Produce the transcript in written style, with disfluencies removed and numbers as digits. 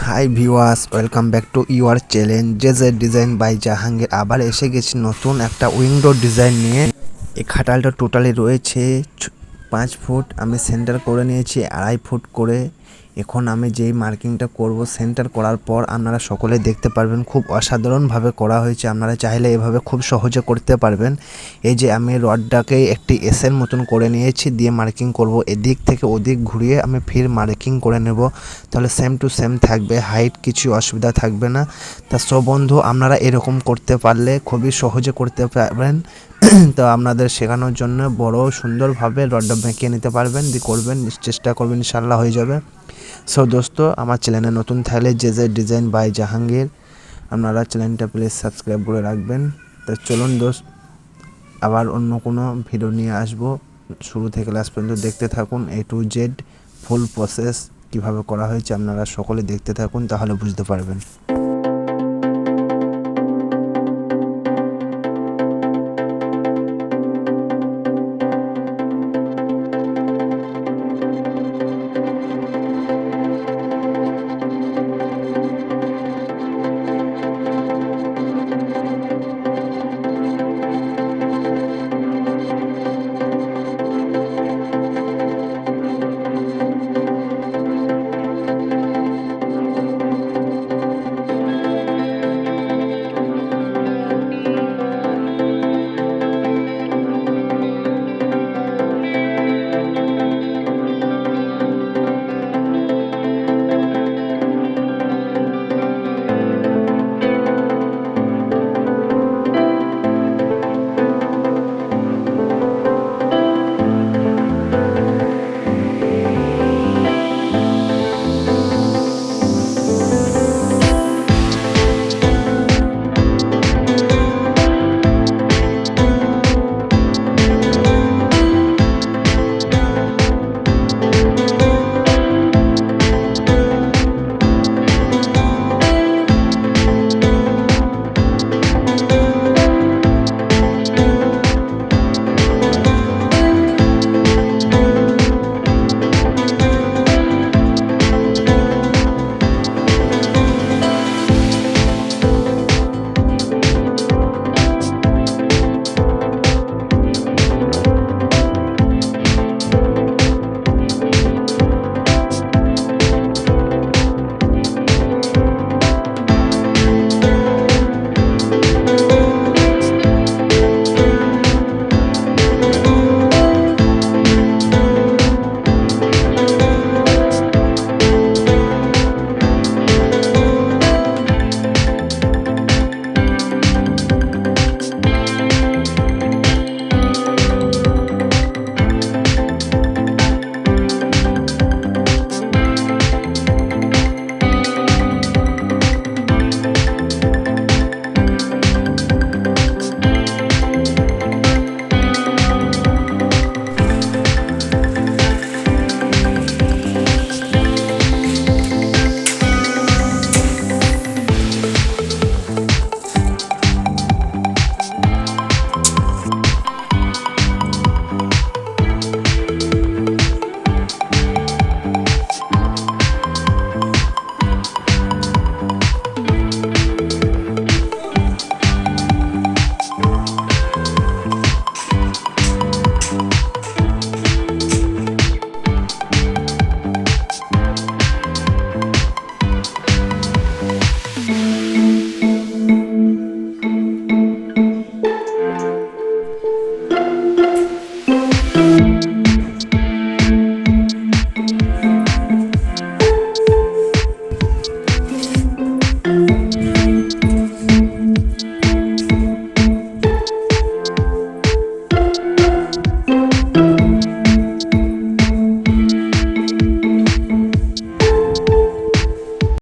High viewers, welcome back to your channel JJ design by Jahangir. আবার এসে গেছি নতুন একটা উইন্ডো ডিজাইন নিয়ে। এই খাটালটা টোটালি রয়েছে 5 ফুট, আমি সেন্টার করে নিয়েছি 2.5 ফুট করে। এখন আমি যেই মার্কিংটা করব, সেন্টার করার পর আপনারা সকলে দেখতে পারবেন খুব অসাধারণভাবে করা হয়েছে। আপনারা চাইলে এভাবে খুব সহজে করতে পারবেন। এই যে আমি রডটাকে একটি এসের মতন করে নিয়েছি, দিয়ে মার্কিং করব। এদিক থেকে ওদিক ঘুরিয়ে আমি ফির মার্কিং করে নেব, তাহলে সেম টু সেম থাকবে, হাইট কিছু অসুবিধা থাকবে না। তা সব বন্ধু আপনারা এরকম করতে পারলে খুবই সহজে করতে পারবেন। তো আপনাদের শেখানোর জন্য বড় সুন্দরভাবে রডটা বেঁকিয়ে নিতে পারবেন, দিয়ে করবেন, চেষ্টা করবেন, ইনশাল্লাহ হয়ে যাবে। সো দোস্ত, আমার চ্যানেলে নতুন থাকলে জেজে ডিজাইন বাই জাহাঙ্গীর, আপনারা চ্যানেলটা প্লিজ সাবস্ক্রাইব করে রাখবেন। তো চলুন দোস্ত, আবার অন্য কোনো ভিডিও নিয়ে আসবো। শুরু থেকে লাস্ট পর্যন্ত দেখতে থাকুন, A to Z full process কিভাবে করা হয়েছে আপনারা সকলে দেখতে থাকুন, তাহলে বুঝতে পারবেন।